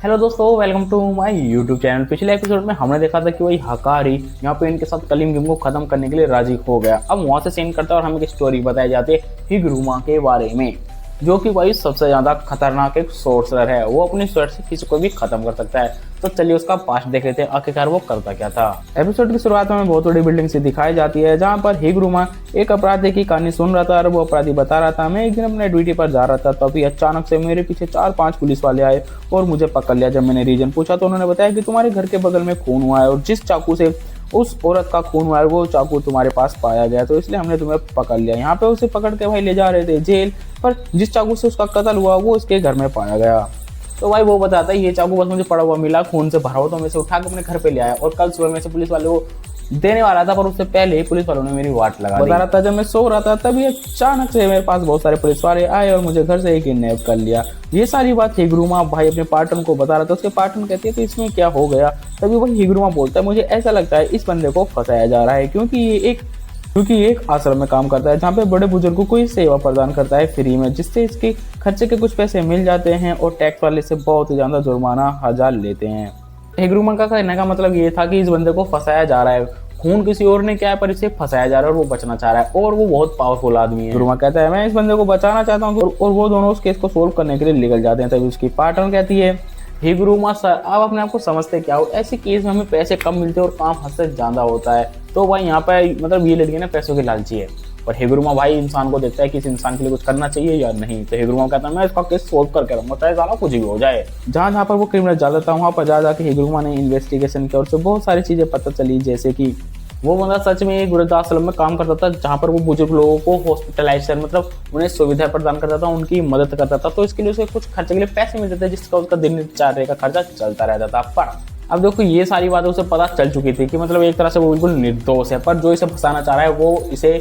Hello दोस्तों, welcome to my YouTube channel. पिछले episode में हमने देखा था कि वही हकारी यहाँ पे इनके साथ कलीम गेम को खत्म करने के लिए राजी हो गया। अब वहां से सीन करता है और हमें एक स्टोरी बताई जाती है हिगुरुमा के बारे में, जो कि भाई सबसे ज्यादा खतरनाक एक सोर्सर है। वो अपनी स्वर्ड से किसी को भी खत्म कर सकता है। तो चलिए उसका पास्ट देख लेते हैं, आखिरकार वो करता क्या था। एपिसोड की शुरुआत में बहुत बड़ी बिल्डिंग से दिखाई जाती है, जहाँ पर हिगुरुमा एक अपराधी की कहानी सुन रहा था और वो अपराधी बता रहा था, मैं एक दिन अपने ड्यूटी पर जा रहा था, तभी अचानक से मेरे पीछे 4-5 पुलिस वाले आए और मुझे पकड़ लिया। जब मैंने रीजन पूछा तो उन्होंने बताया कि तुम्हारे घर के बगल में खून हुआ है और जिस चाकू से उस औरत का खून हुआ है वो चाकू तुम्हारे पास पाया गया, तो इसलिए हमने तुम्हें पकड़ लिया। यहाँ पे उसे पकड़ के भाई ले जा रहे थे जेल, पर जिस चाकू से उसका कत्ल हुआ वो उसके घर में पाया गया। तो भाई वो बताता है ये चाकू बस मुझे पड़ा हुआ मिला, खून से भरा हुआ, तो मैं इसे उठा के अपने घर पे ले आया और कल सुबह में से पुलिस वाले को देने वाला था, पर उससे पहले ही पुलिस वालों ने मेरी वाट लगा दी। बता रहा था जब मैं सो रहा था तभी अचानक से मेरे पास बहुत सारे पुलिस वाले आए और मुझे घर से ही किडनैप कर लिया। ये सारी बात हिगुरुमा भाई अपने पार्टनर को बता रहा था। उसके पार्टनर कहती है तो इसमें क्या हो गया। तभी वही हिगुरुमा बोलता है मुझे ऐसा लगता है इस बंदे को फंसाया जा रहा है, क्योंकि ये एक आश्रम में काम करता है जहाँ पे बड़े बुजुर्गों को सेवा प्रदान करता है फ्री में, जिससे इसके खर्चे के कुछ पैसे मिल जाते हैं और टैक्स वाले से बहुत ही ज्यादा जुर्माना 1000 लेते हैं। हिगुरुमा का कहने का मतलब ये था कि इस बंदे को फंसाया जा रहा है, खून किसी और ने क्या है पर इसे फंसाया जा रहा है और वो बचना चाह रहा है और वो बहुत पावरफुल आदमी है। हिगुरुमा कहता है मैं इस बंदे को बचाना चाहता हूँ और वो दोनों उस केस को सोल्व करने के लिए निकल जाते हैं। तभी उसकी पार्टनर कहती है हिगुरुमा सर आप अपने आप को समझते क्या हो, ऐसे केस में हमें पैसे कम मिलते हैं और काम हद से ज्यादा होता है। तो भाई यहाँ पे मतलब ये लड़की ना पैसों की लालची है, पर हिगुरुमा भाई इंसान को देखता है कि इस इंसान के लिए कुछ करना चाहिए या नहीं। तो हिगुरुमा कहता है मैं इसका केस सोल्व करके रहूंगा, चाहे सारा कुछ भी हो जाए। जहाँ पर वो क्रिमिनल जाता था वहाँ पर जाके हिगुरुमा ने इन्वेस्टिगेशन किया और उससे बहुत सारी चीजें पता चली, जैसे कि वो बंदा सच में एक वृद्धाश्रम में काम करता था जहाँ पर वो बुजुर्ग लोगों को हॉस्पिटलाइजेशन मतलब उन्हें सुविधा प्रदान करता था, उनकी मदद करता था। तो इसके लिए उसे कुछ खर्चे के लिए पैसे मिलते थे, जिसका उसका दिनचर्या का खर्चा चलता रहता था। पर अब देखो ये सारी बातें उसे पता चल चुकी थी कि मतलब एक तरह से वो बिल्कुल निर्दोष है, पर जो इसे फंसाना चाह रहा है वो इसे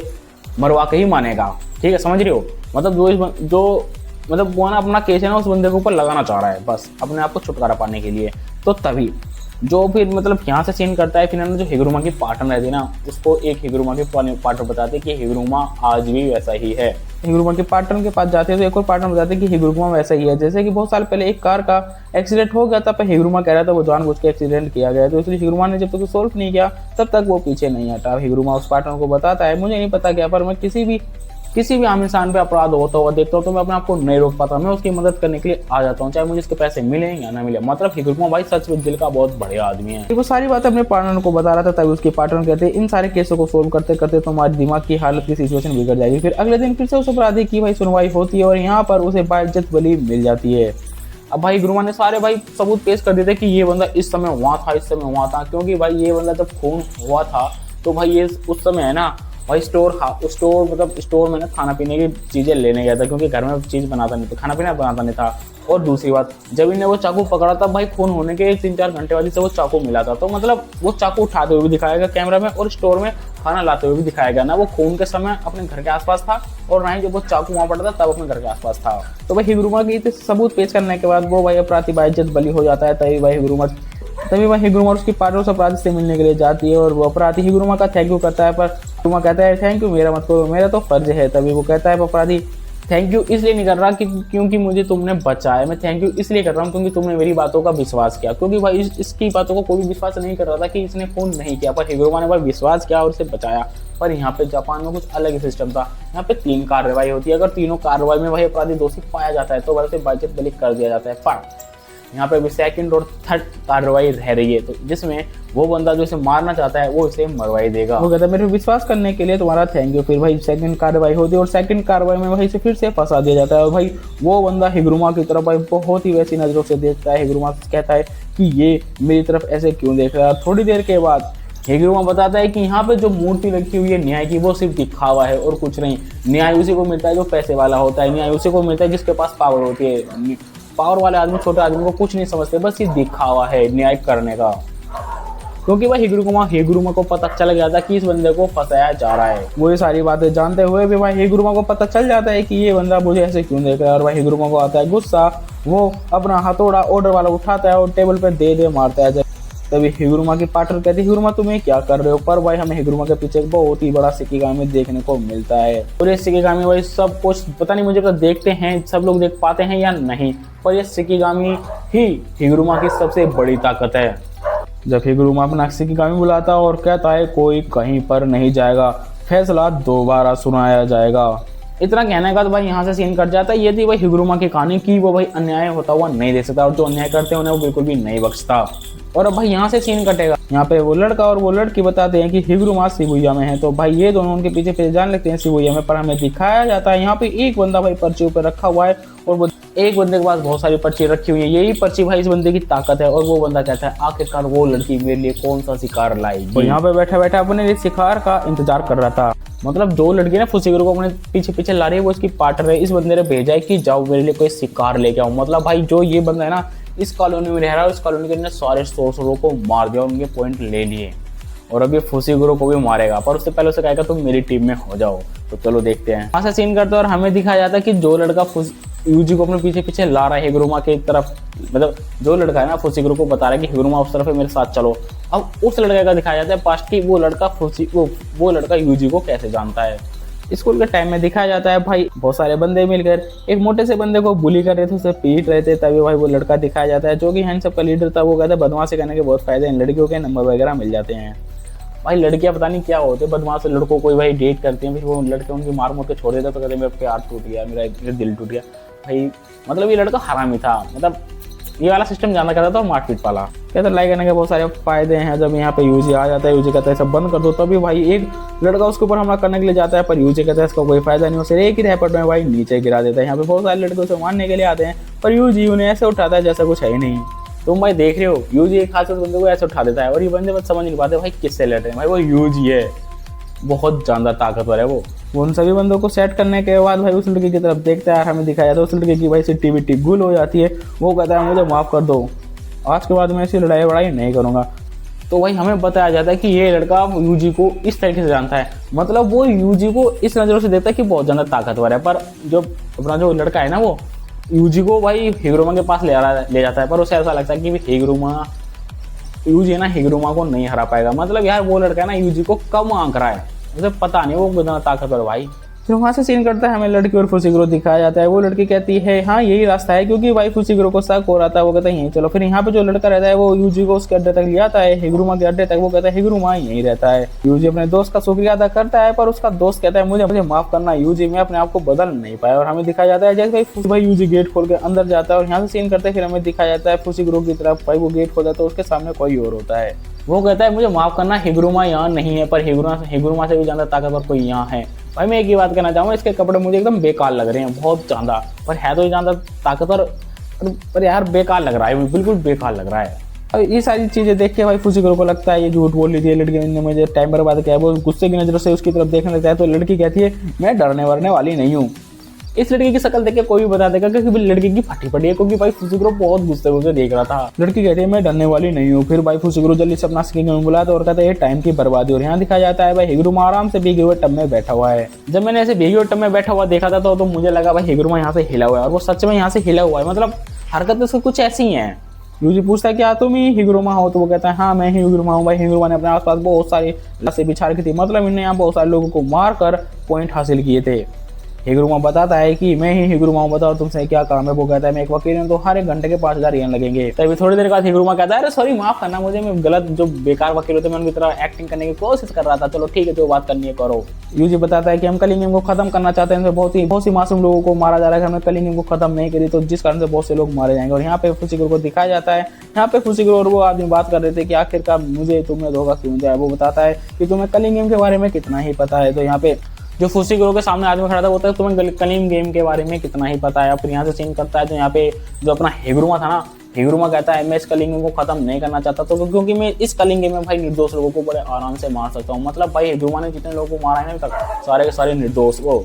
मरवा के ही मानेगा। ठीक है, समझ रही हो। मतलब जो मतलब वो ना अपना केस है ना उस बंदे के ऊपर लगाना चाह रहा है, बस अपने आप को छुटकारा पाने के लिए। तो तभी जो फिर मतलब यहाँ से सीन करता है, फिर ना जो हिगुरुमा की पार्टनर रहती है ना उसको एक हिगुरुमा के पार्टनर बताते कि हिगुरुमा आज भी वैसा ही है। हिगुरुमा के पार्टनर के पास जाते हैं तो एक और पार्टनर बताते कि हिगुरुमा वैसा ही है। जैसे कि बहुत साल पहले एक कार का एक्सीडेंट हो गया था, पर हिगुरुमा कह रहा था वो जानबूझ के एक्सीडेंट किया गया, तो इसलिए हिगुरुमा ने जब तक सोल्व नहीं किया तब तक वो पीछे नहीं हटा। हिगुरुमा उस पार्टनर को बताता है मुझे नहीं पता क्या, पर मैं किसी भी आम इंसान पे अपराध होता हुआ देखता हूँ तो मैं अपने आप को नहीं रोक पाता, मैं उसकी मदद करने के लिए आ जाता हूँ, चाहे मुझे इसके पैसे मिले या ना मिले। मतलब हिगुरुमा भाई सच में दिल का बहुत बढ़िया आदमी है। वो सारी बात अपने पार्टनर को बता रहा था, तभी उसके पार्टनर कहते हैं इन सारे केसों को सोल्व करते करते तुम्हारी दिमाग की हालत की सिचुएशन बिगड़ जाएगी। फिर अगले दिन फिर से उस अपराधी की भाई सुनवाई होती है और यहाँ पर उसे बाइज्जत बरी मिल जाती है। अब भाई हिगुरुमा ने सारे भाई सबूत पेश कर देते कि ये बंदा इस समय वहां था, इस समय वहां था, क्योंकि भाई ये बंदा जब खून हुआ था तो भाई ये उस समय है ना भाई स्टोर में ना खाना पीने की चीजें लेने गया था, क्योंकि घर में चीज बनाता नहीं था, खाना पीना बनाता नहीं था। और दूसरी बात जब इन्हें वो चाकू पकड़ा था भाई खून होने के 3-4 घंटे बाद से वो चाकू मिला था, तो मतलब वो चाकू उठाते हुए भी दिखाया गया कैमरा में और स्टोर में खाना लाते हुए भी दिखाया गया। ना वो खून के समय अपने घर के आसपास था और ना ही जब वो चाकू वहां पड़ा था तब अपने घर के आसपास था। तो भाई हिगुरुमा की सबूत पेश करने के बाद वो भाई अपराधी बाइज्जत बली हो जाता है। तभी वह हिगुरुमा उसकी पार्टनर उस अपराधी से मिलने के लिए जाती है और वो अपराधी हिगुरुमा का थैंक यू करता है, पर हिगुरुमा कहता है थैंक यू मेरा मत करो, मेरा तो फर्ज है। तभी वो कहता है अपराधी थैंक यू इसलिए नहीं कर रहा क्योंकि मुझे तुमने बचाया, मैं थैंक यू इसलिए कर रहा हूँ क्योंकि तुमने मेरी बातों का विश्वास किया। क्योंकि भाई इसकी बातों को कोई भी विश्वास नहीं कर रहा था कि इसने खून नहीं किया, पर हिगुरुमा ने भाई विश्वास किया और इसे बचाया। पर यहाँ पे जापान में कुछ अलग ही सिस्टम था। यहाँ पे 3 कार्रवाई होती है, अगर तीनों कार्रवाई में वही अपराधी दोषी पाया जाता है तो वैसे बाइज्जत बरी कर दिया जाता है। पर यहाँ पे भी सेकंड और थर्ड कार्रवाई रह रही है, तो जिसमें वो बंदा जो इसे मारना चाहता है वो इसे मरवाई देगा। वो कहता है मेरे विश्वास करने के लिए तुम्हारा थैंक यू। फिर भाई सेकंड कार्रवाई होती है और सेकंड कार्रवाई में वही से फिर से फंसा दिया जाता है और भाई वो बंदा हिगुरुमा की तरफ भाई बहुत ही वैसी नजरों से देखता है। हिगुरुमा कहता है कि ये मेरी तरफ ऐसे क्यों देख रहा है। थोड़ी देर के बाद हिगुरुमा बताता है कि यहाँ पे जो मूर्ति रखी हुई है न्याय की वो सिर्फ दिखावा है और कुछ नहीं। न्याय उसी को मिलता है जो पैसे वाला होता है, न्याय उसी को मिलता है जिसके पास पावर होती है। पावर वाले आदमी छोटे आदमी को कुछ नहीं समझते, बस ये दिखावा है न्याय करने का। क्योंकि भाई हिगुरुमा को पता चल गया था कि इस बंदे को फंसाया जा रहा है। वो ये सारी बातें जानते हुए भी भाई हिगुरुमा को पता चल जाता है कि ये बंदा मुझे ऐसे क्यों देख रहा है। और भाई हिगुरुमा को आता है गुस्सा, वो अपना हथौड़ा ऑर्डर वाला उठाता है और टेबल पे दे मारता है। तभी हिगुरुमा की पार्टनर कहती है हिगुरुमा तुम्हें क्या कर रहे हो, पर भाई हमें हिगुरुमा के पीछे एक बहुत ही बड़ा शिकिगामी देखने को मिलता है। और ये शिकिगामी भाई सब कुछ पता नहीं मुझे तो देखते हैं सब लोग देख पाते हैं या नहीं, पर ये शिकिगामी ही हिगुरुमा की सबसे बड़ी ताकत है। जब हिगुरुमा अपना शिकिगामी बुलाता और कहता है कोई कहीं पर नहीं जाएगा, फैसला दोबारा सुनाया जाएगा। इतना कहने के बाद भाई यहाँ से सीन कट जाता है। ये थी भाई हिगुरुमा की कहानी की वो भाई अन्याय होता हुआ नहीं देख सकता और जो अन्याय करते हैं उन्हें वो बिल्कुल भी नहीं बख्शता। और अब भाई यहाँ से सीन कटेगा। यहाँ पे वो लड़का और वो लड़की बताते हैं कि हिगुरुमा शिबुया में है, तो भाई ये दोनों उनके पीछे पीछे जान लगते हैं शिबुया में। पर हमें दिखाया जाता है यहाँ पे एक बंदा भाई पर्ची ऊपर रखा हुआ है और वो एक बंदे के पास बहुत सारी पर्ची रखी हुई है। यही पर्ची भाई इस बंदे की ताकत है। और वो बंदा कहता है आखिरकार वो लड़की मेरे लिए कौन सा शिकार लाएगी। तो यहाँ पे बैठा बैठा अपने शिकार का इंतजार कर रहा था। मतलब जो लड़की ना फुसिगुरु को अपने पीछे पीछे ला रही है वो इसकी पार्टनर है। इस बंदे ने भेजा है कि जाओ मेरे लिए कोई शिकार लेके आओ। मतलब भाई जो ये बंदा है ना इस कॉलोनी में रह रहा है, इस कॉलोनी के अंदर सारे सोर्सरों को मार दिया, उनके पॉइंट ले लिए और अब ये फुसिगुरु को भी मारेगा। पर उससे पहले उसे कहेगा तुम मेरी टीम में हो जाओ। तो चलो देखते हैं। वहां से सीन करते और हमें दिखाया जाता है कि जो लड़का यूजी को अपने पीछे पीछे ला रहा है हिगुरुमा की तरफ, मतलब जो लड़का है ना फुसिगुरु को बता रहा है कि हिगुरुमा उस तरफ है मेरे साथ चलो। अब उस लड़के का दिखाया जाता है पास्ट की वो लड़का यूजी को कैसे जानता है। स्कूल के टाइम में दिखाया जाता है भाई बहुत सारे बंदे मिलकर एक मोटे से बंदे को बुली कर रहे थे, उसे पीट रहे थे। तभी भाई वो लड़का दिखाया जाता है जो कि हैंड सब का लीडर था। वो कहता है बदमाशी करने के बहुत फायदे हैं, लड़कियों के नंबर वगैरह मिल जाते हैं। भाई लड़कियां पता नहीं क्या होते बदमाश लड़कों को भाई डेट करती हैं, फिर वो लड़के उनकी मार मोड़ के छोड़ देते तो कहते मेरा प्यार टूट गया, मेरा दिल टूट गया। भाई मतलब ये लड़का हरामी था, मतलब ये वाला सिस्टम जाना करता था मारपीट वाला। कहते लाइक करने के बहुत सारे फायदे हैं। जब यहाँ पे यूजी आ जाता है, यूजी कहता है सब बंद कर दो, तभी भाई एक लड़का उसके ऊपर हमला करने के लिए जाता है। पर यूजी कहता है इसका कोई फायदा नहीं, उसे एक ही रैपट में भाई नीचे गिरा देता है। यहाँ पे बहुत सारे लड़के उसे मारने के लिए आते हैं पर यूजी उन्हें ऐसे उठाता है जैसा कुछ है ही नहीं। तुम भाई देख रहे हो यूजी एक हाथ से बंदे को ऐसे उठा देता है और ये बंदे बस समझ नहीं पाते भाई किससे लड़ रहे हैं। भाई वो यूजी है, बहुत ज्यादा ताकतवर है वो उन सभी बंदों को सेट करने के बाद भाई उस लड़के की तरफ देखता है। हमें दिखाया जाता है उस लड़के की भाई सिट्टी बिट्टी गुल हो जाती है। वो कहता है मुझे माफ कर दो, आज के बाद मैं ऐसी लड़ाई वड़ाई नहीं करूंगा। तो भाई हमें बताया जाता है कि ये लड़का यूजी को इस तरीके से जानता है, मतलब वो यूजी को इस नज़रों से देखता है कि बहुत ज़्यादा ताकतवर है। पर जो अपना जो लड़का है ना वो यूजी को भाई हिगुरुमा के पास ले जाता है। पर उसे ऐसा लगता है कि यूजी ना हिगुरुमा को नहीं हरा पाएगा। मतलब यार वो लड़का है ना यूजी को कम आंक रहा है, मुझे पता नहीं वो कितना ताकतवर भाई। फिर वहाँ से सीन करता है हमें लड़की और फुसिगुरु दिखाया जाता है। वो लड़की कहती है हाँ यही रास्ता है, क्योंकि भाई फुसिगुरु को शक हो रहा था। वो कहता है यहीं चलो। फिर यहाँ पे जो लड़का रहता है वो यूजी को उसके अड्डे तक ले आता है, हिगुरुमा के अड्डे तक। वो कहता है हिगुरुमा यहीं रहता है। यूजी अपने दोस्त का शुक्रिया अदा करता है पर उसका दोस्त कहता है मुझे माफ करना यूजी, मैं अपने आप को बदल नहीं पाया। और हमें दिखाया जाता है जैसे भाई यूजी गेट खोल के अंदर जाता है और यहाँ से सीन करते फिर हमें दिखाया जाता है फुसिगुरु की तरफ। भाई वो गेट खोलता है तो उसके सामने कोई और होता है। वो कहता है मुझे माफ करना हिगुरुमा यहाँ नहीं है, पर हिगुरुमा से भी ज्यादा ताकतवर कोई यहाँ है। भाई मैं एक ही बात कहना चाहूँगा, इसके कपड़े मुझे एकदम बेकार लग रहे हैं बहुत ज्यादा, पर है तो ज्यादा ताकतवर पर यार बेकार लग रहा है, बिल्कुल बेकार लग रहा है। और ये सारी चीजें देख के भाई फुसिगुरु को लगता है ये झूठ बोल रही थी लड़की ने मुझे टाइम बर्बाद किया। वो गुस्से की नजरों से उसकी तरफ देखने लगता है तो लड़की कहती है मैं डरने वरने वाली नहीं हूँ। इस लड़की की शक्ल देख के कोई भी बता देगा कि लड़की की फटी पड़ी है, क्योंकि भाई फुसिगुरु बहुत गुस्से से देख रहा था। लड़की कहती है मैं डरने वाली नहीं हूँ। फिर भाई फुसिगुरु जल्दी से अपना शिकिगामी बुलाता है और कहता है ये टाइम की बर्बादी। और यहाँ दिखाया जाता है भाई हिगुरुमा आराम से भीगे हुए टब में बैठा हुआ है। जब मैंने ऐसे भीगे हुए टब में बैठा हुआ देखा था तो मुझे लगा भाई हिगुरुमा यहाँ से हिला हुआ है, और वो सच में यहाँ से हिला हुआ है। मतलब हरकतें उसकी कुछ ऐसी हैं। यूजी पूछता है क्या तुम ही हिगुरुमा हो, तो वो कहता है हाँ मैं ही हिगुरुमा हूँ। भाई हिगुरुमा ने अपने आसपास बहुत सारी लाशें बिछा रखी थी, मतलब इन्होंने यहाँ बहुत सारे लोगों को मार कर पॉइंट हासिल किए थे। हिगुरुमा बताता है कि मैं ही हिगुरुमा हूँ, बताओ तुमसे क्या काम है। वो कहता है मैं एक वकील हूँ तो हर एक घंटे के 5000 येन लगेंगे। तभी थोड़ी देर बाद हिगुरुमा कहता है अरे सॉरी माफ करना मुझे, मैं गलत जो बेकार वकील होते मैं उनकी तरह एक्टिंग करने की कोशिश कर रहा था, चलो ठीक है जो बात करनी है करो। यूजी बताता है कि हम कलिंगम को खत्म करना चाहते हैं, बहुत सी मासूम लोगों को मारा जा रहा है, हमने कलिंगम को खत्म नहीं करी तो जिस कारण से बहुत से लोग मारे जाएंगे। और यहाँ पे फुसिगुरु को दिखाया जाता है, यहाँ पे फुसिगुरु और वो आदमी बात कर रहे थे कि आखिरकार मुझे तुमने धोखा क्यों दिया। वो बताता है कि तुम्हें कलिंगम के बारे में कितना ही पता है। तो यहाँ पे जो फुसिगुरु के सामने आदमी खड़ा था वो तुम्हें कलिंग गेम के बारे में कितना ही पता है। फिर यहाँ से सीन करता है तो यहाँ पे जो अपना हिगुरुमा था ना, हिगुरुमा कहता है मैं इस कलिंग गेम को खत्म नहीं करना चाहता तो क्योंकि मैं इस कलिंग गेम में भाई निर्दोष लोगों को बड़े आराम से मार सकता हूँ। मतलब भाई हिगुरुमा ने जितने लोगों को मारा है ना तक सारे के सारे निर्दोष, वो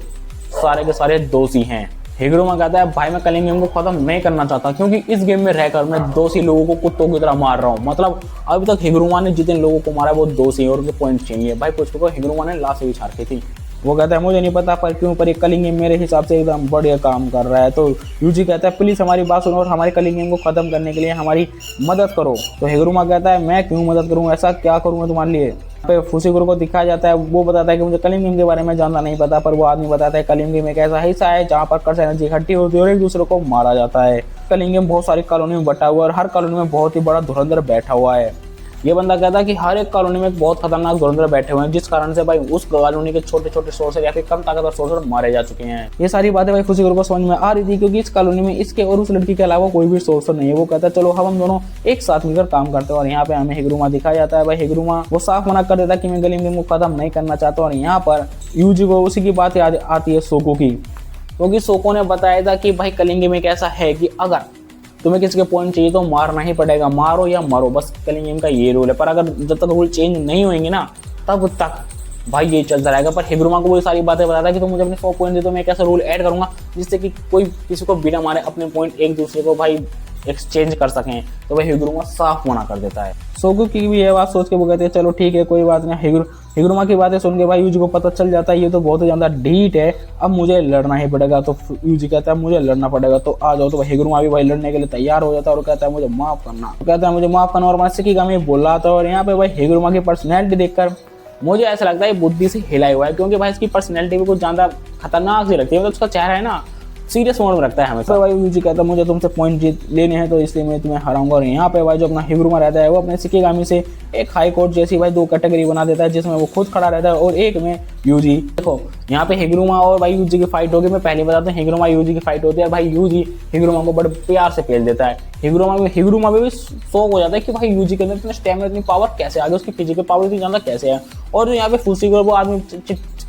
सारे के सारे दोषी हैं। हिगुरुमा कहता है भाई मैं कलिंग गेम को खत्म नहीं करना चाहता क्योंकि इस गेम में रहकर मैं दोषी लोगों को कुत्तों की तरह मार रहा हूँ। मतलब अभी तक हिगुरुमा ने जितने लोगों को मारा वो दोषी और उनके पॉइंट छीन लिए। भाई कुछ को हिगुरुमा ने लाश बिछा रखी थी, वो कहता है मुझे नहीं पता पर क्यों, पर ये कलिंग गेम मेरे हिसाब से एकदम बढ़िया काम कर रहा है। तो यूजी कहता है प्लीज हमारी बात सुनो और हमारे कलिंग गेम को खत्म करने के लिए हमारी मदद करो। तो हिगुरुमा कहता है मैं क्यों मदद करूँ, ऐसा क्या करूँ मैं तुम्हारे लिए। पे फुशिगुरु को दिखाया जाता है, वो बताता है कि मुझे कलिंग गेम के बारे में जानना नहीं पता, पर वो आदमी बताता है कलिंग गेम एक ऐसा हिस्सा है जहाँ पर कर्स एनर्जी इकट्ठी होती है और एक दूसरे को मारा जाता है। कलिंग गेम बहुत सारी कॉलोनी में बटा हुआ है और हर कॉलोनी में बहुत ही बड़ा धुरंधर बैठा हुआ है। ये बंदा कहता है कि हर एक कॉलोनी में एक बहुत खतरनाक धुरंधर बैठे हुए हैं, जिस कारण से भाई उस कॉलोनी के छोटे छोटे सोर्सर या फिर कम ताकतवर सोर्सर मारे जा चुके हैं। ये सारी बातें भाई फुशिगुरु को समझ में आ रही थी, क्योंकि इस कॉलोनी में इसके और उस लड़की के अलावा कोई भी सोर्सर नहीं है। वो कहता है चलो हम दोनों एक साथ मिलकर काम करते हैं। और यहाँ पे हमें हिगुरुमा दिखाया जाता है। भाई हिगुरुमा वो साफ मना कर देता है कि मैं कलिंग गेम को खत्म नहीं करना चाहता। और यहाँ पर यूजी को उसी की बात याद आती है सोको की, क्योंकि सोको ने बताया था कि भाई कलिंग गेम एक ऐसा है कि अगर तुम्हें किसी के पॉइंट चाहिए तो मारना ही पड़ेगा, मारो या मरो, बस कलिंग गेम का ये रूल है। पर अगर जब तक रूल चेंज नहीं होंगे ना तब तक भाई ये चलता रहेगा। पर हिगुरुमा को वो सारी बातें बताता है कि तुम मुझे अपने 100 पॉइंट दे तो मैं एक ऐसा रूल ऐड करूंगा जिससे कि कोई किसी को बिना मारे अपने पॉइंट एक दूसरे को भाई एक्सचेंज कर सकें। तो भाई हिगुरुमा साफ मना कर देता है। सोगो की भी ये बात सोच के वो कहते हैं चलो ठीक है कोई बात नहीं। हिगुरुमा की बातें सुन के भाई यूजी को पता चल जाता है ये तो बहुत ही ज्यादा ढीठ है, अब मुझे लड़ना ही पड़ेगा। तो यूजी कहता है मुझे लड़ना पड़ेगा तो आ जाओ। तो हिगुरुमा भी भाई लड़ने के लिए तैयार हो जाता है और कहता है मुझे माफ करना, तो कहता है मुझे माफ करना। और मैं शिकिगामी बोल रहा था। और यहाँ पे भाई हिगुरुमा की पर्सनैलिटी देखकर मुझे ऐसा लगता है बुद्धि से हिला हुआ है, क्योंकि भाई इसकी पर्सनैलिटी भी कुछ ज्यादा खतरनाक सी लगती है। मतलब उसका चेहरा है ना सीरियस मोड में रखता है हमेशा। भाई यूजी कहता है मुझे तुमसे पॉइंट जीत लेने हैं तो इसलिए मैं तुम्हें हराऊंगा। और यहाँ पे भाई जो अपना हिगुरुमा रहता है वो अपने शिकिगामी से एक हाई कोर्ट जैसी भाई 2 कैटेगरी बना देता है, जिसमें वो खुद खड़ा रहता है और एक में यूजी। देखो यहाँ पे हिगुरुमा और भाई यूजी की फाइट होगी। मैं पहले बताता हूँ हिगुरुमा यूजी की फाइट होती है। भाई यूजी हिगुरुमा को बड़े प्यार से पेल देता है। हिगुरुमा भी शौक हो जाता है कि भाई यूजी के अंदर इतना स्टैमिना इतनी पावर कैसे आ गई, उसकी फिजिकल पावर इतनी ज्यादा कैसे है। और यहाँ पे फुशिगुरु वो आदमी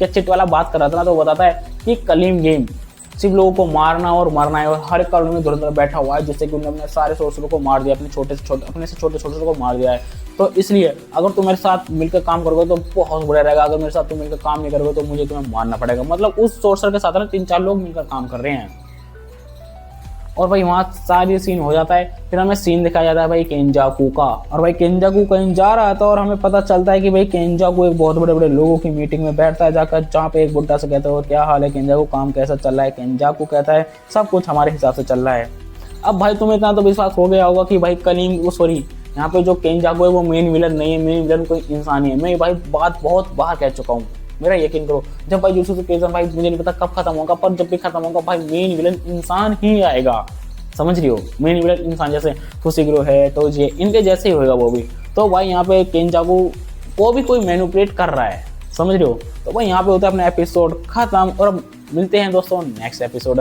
चिट वाला बात कर रहा था ना, तो वो बताता है कि कलिंग गेम सिर्फ लोगों को मारना और मरना है और हर एक कॉलोनी में धुरंधर बैठा हुआ है, जिससे कि उन्होंने सारे सोर्सरों को मार दिया, अपने से छोटे सोर्सरों को मार दिया है। तो इसलिए अगर तुम मेरे साथ मिलकर काम करोगे तो बहुत बुरा रहेगा, अगर मेरे साथ तुम मिलकर काम नहीं करोगे तो मुझे तुम्हें मारना पड़ेगा। मतलब उस सोर्सर के साथ ना 3-4 लोग मिलकर काम कर रहे हैं। और भाई वहाँ सारी सीन हो जाता है। फिर हमें सीन दिखाया जाता है भाई केंजाकू का। और भाई केंजाकू कहीं जा रहा था और हमें पता चलता है कि भाई केंजाकू एक बहुत बड़े बड़े लोगों की मीटिंग में बैठता है जाकर, जहाँ पे एक बुड्ढा से कहता है क्या हाल है केंजाकू, काम कैसा चल रहा है। केंजाकू कहता है सब कुछ हमारे हिसाब से चल रहा है। अब भाई तुम्हें इतना तो विश्वास हो गया होगा कि भाई यहाँ पे जो केंजाकू है वो मेन विलन नहीं है, मेन विलन कोई इंसान ही है। मैं भाई बात बहुत बार कह चुका हूँ, मेरा यकीन करो। जब भाई जुजुत्सु काइसेन भाई मुझे नहीं पता कब खत्म होगा, पर जब भी खत्म होगा भाई मेन विलन इंसान ही आएगा। समझ रही हो, मेन विलन इंसान जैसे फुशिगुरु है तो ये इनके जैसे ही होगा वो भी। तो भाई यहाँ पे केंजाकू को भी कोई मैनिपुलेट कर रहा है, समझ रहे हो। तो भाई यहाँ पे होता है अपना एपिसोड खत्म और मिलते हैं दोस्तों नेक्स्ट एपिसोड।